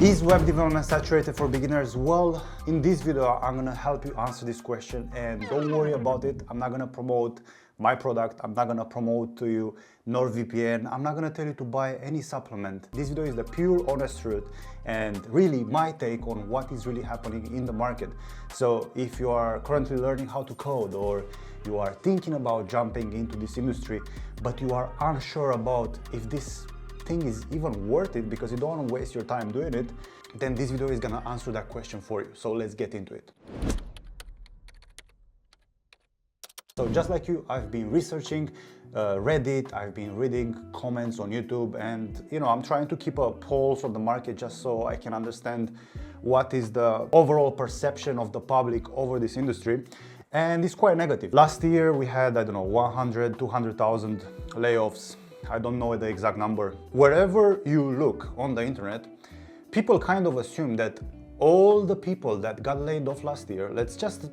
Is web development saturated for beginners? Well, in this video, I'm gonna help you answer this question, and don't worry about it. I'm not gonna promote my product. I'm not gonna promote to you NordVPN. I'm not gonna tell you to buy any supplement. This video is the pure honest truth and really my take on what is really happening in the market. So if you are currently learning how to code, or you are thinking about jumping into this industry, but you are unsure about if this thing is even worth it because you don't want to waste your time doing it, then this video is gonna answer that question for you. So let's get into it. So just like you, I've been researching Reddit, I've been reading comments on YouTube, and I'm trying to keep a pulse on the market just so I can understand what is the overall perception of the public over this industry. And it's quite negative. Last year we had, 100, 200,000 layoffs. I don't know the exact number. Wherever you look on the internet, people kind of assume that all the people that got laid off last year, let's just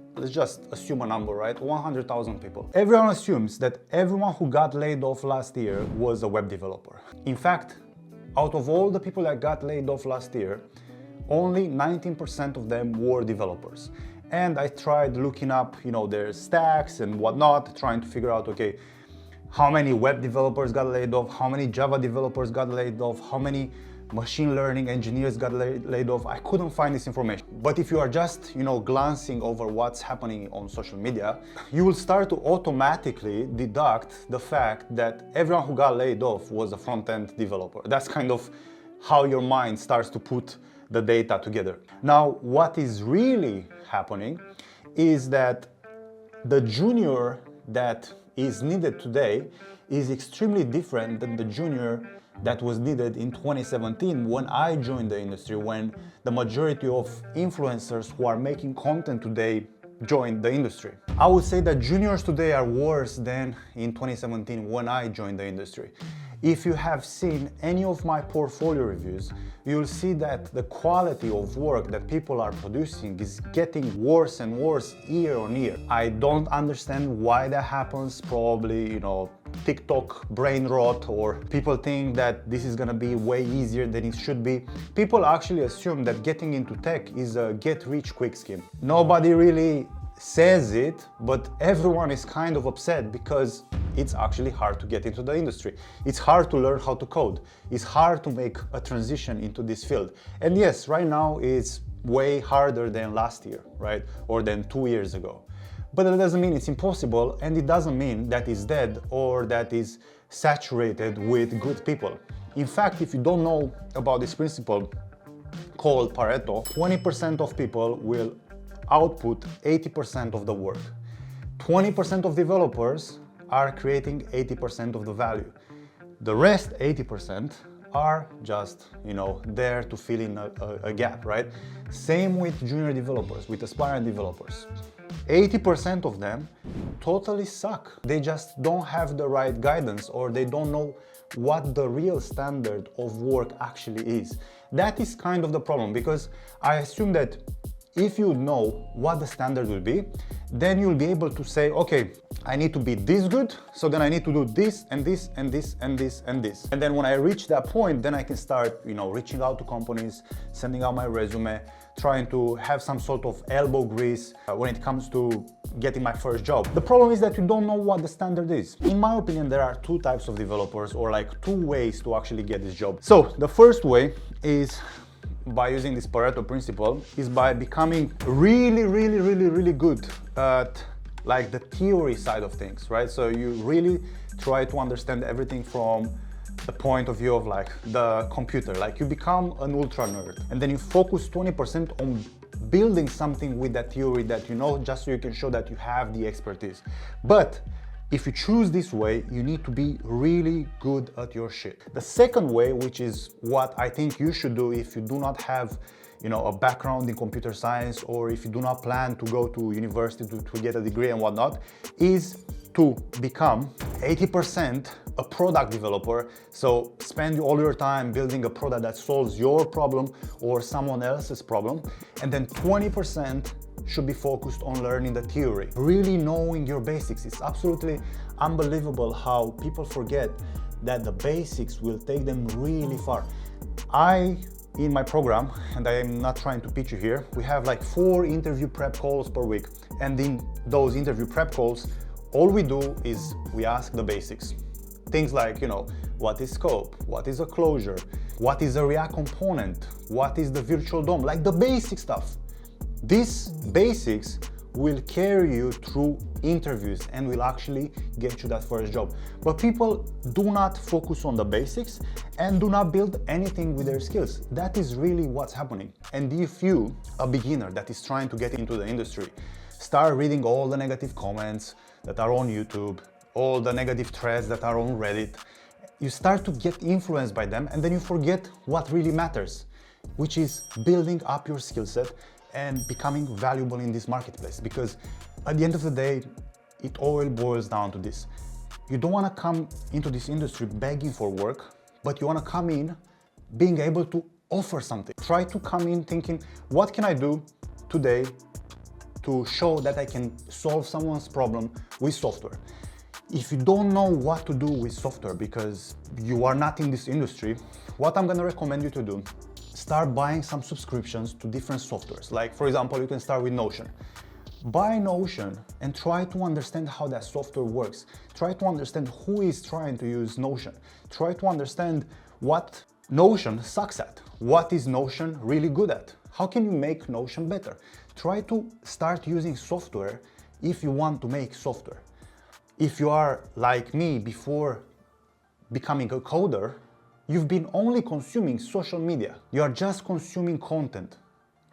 assume a number, right? 100,000 people. Everyone assumes that everyone who got laid off last year was a web developer. In fact, out of all the people that got laid off last year, only 19% of them were developers. And I tried looking up, their stacks and whatnot, trying to figure out, okay, how many web developers got laid off, how many Java developers got laid off, how many machine learning engineers got laid off. I couldn't find this information. But if you are just, glancing over what's happening on social media, you will start to automatically deduct the fact that everyone who got laid off was a front-end developer. That's kind of how your mind starts to put the data together. Now, what is really happening is that the junior that is needed today is extremely different than the junior that was needed in 2017 when I joined the industry, when the majority of influencers who are making content today joined the industry. I would say that juniors today are worse than in 2017 when I joined the industry. If you have seen any of my portfolio reviews, you'll see that the quality of work that people are producing is getting worse and worse year on year. I don't understand why that happens. Probably, TikTok brain rot, or people think that this is gonna be way easier than it should be. People actually assume that getting into tech is a get-rich-quick scheme. Nobody really says it, but everyone is kind of upset because it's actually hard to get into the industry. It's hard to learn how to code. It's hard to make a transition into this field. And yes, right now it's way harder than last year, right? Or than 2 years ago. But that doesn't mean it's impossible, and it doesn't mean that it's dead or that it's saturated with good people. In fact, if you don't know about this principle called pareto, 20% of people will output 80% of the work. 20% of developers are creating 80% of the value. The rest 80% are just, there to fill in a gap, right? Same with junior developers, with aspiring developers. 80% of them totally suck. They just don't have the right guidance, or they don't know what the real standard of work actually is. That is kind of the problem, because I assume that if you know what the standard will be, then you'll be able to say, okay, I need to be this good, so then I need to do this and this and this and this and this. And then when I reach that point, then I can start, reaching out to companies, sending out my resume, trying to have some sort of elbow grease when it comes to getting my first job. The problem is that you don't know what the standard is. In my opinion, there are two types of developers, or like two ways to actually get this job. So the first way is by using this Pareto principle, is by becoming really good at like the theory side of things, right? So you really try to understand everything from the point of view of like the computer. Like you become an ultra nerd, and then you focus 20% on building something with that theory that just so you can show that you have the expertise. But if you choose this way, you need to be really good at your shit. The second way, which is what I think you should do if you do not have a background in computer science, or if you do not plan to go to university to get a degree and whatnot, is to become 80% a product developer. So spend all your time building a product that solves your problem or someone else's problem, and then 20% should be focused on learning the theory, really knowing your basics. It's absolutely unbelievable how people forget that the basics will take them really far. I In my program, and I am not trying to pitch you here, we have like 4 interview prep calls per week. And in those interview prep calls, all we do is we ask the basics. Things like, what is scope? What is a closure? What is a React component? What is the virtual DOM? Like the basic stuff. These basics will carry you through interviews and will actually get you that first job. But people do not focus on the basics and do not build anything with their skills. That is really what's happening. And if you, a beginner that is trying to get into the industry, start reading all the negative comments that are on YouTube, all the negative threads that are on Reddit, you start to get influenced by them, and then you forget what really matters, which is building up your skill set and becoming valuable in this marketplace. Because at the end of the day, it all boils down to this. You don't want to come into this industry begging for work, but you want to come in being able to offer something. Try to come in thinking, what can I do today to show that I can solve someone's problem with software? If you don't know what to do with software because you are not in this industry, what I'm gonna recommend you to do, start buying some subscriptions to different softwares. Like, for example, you can start with Notion. Buy Notion and try to understand how that software works. Try to understand who is trying to use Notion. Try to understand what Notion sucks at. What is Notion really good at? How can you make Notion better? Try to start using software if you want to make software. If you are like me before becoming a coder, you've been only consuming social media. You are just consuming content,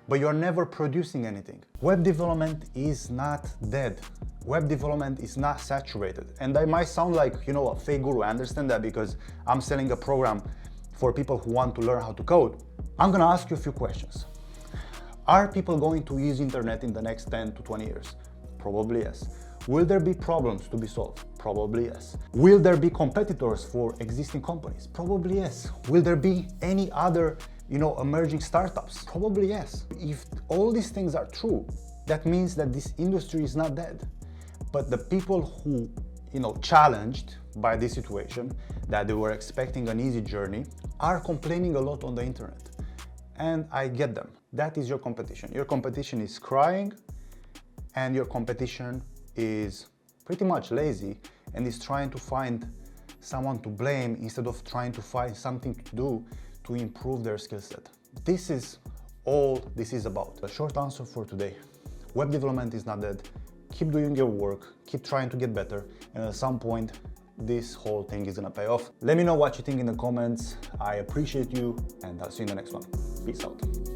but you are never producing anything. Web development is not dead. Web development is not saturated. And I might sound like, a fake guru. I understand that because I'm selling a program for people who want to learn how to code. I'm gonna ask you a few questions. Are people going to use internet in the next 10 to 20 years? Probably yes. Will there be problems to be solved? Probably yes. Will there be competitors for existing companies? Probably yes. Will there be any other, emerging startups? Probably yes. If all these things are true, that means that this industry is not dead. But the people who, challenged by this situation, that they were expecting an easy journey, are complaining a lot on the internet. And I get them. That is your competition. Your competition is crying, and your competition is pretty much lazy and is trying to find someone to blame instead of trying to find something to do to improve their skill set. This is all this is about. The short answer for today: web development is not dead. Keep doing your work, keep trying to get better, and at some point this whole thing is gonna pay off. Let me know what you think in the comments. I appreciate you, and I'll see you in the next one. Peace out.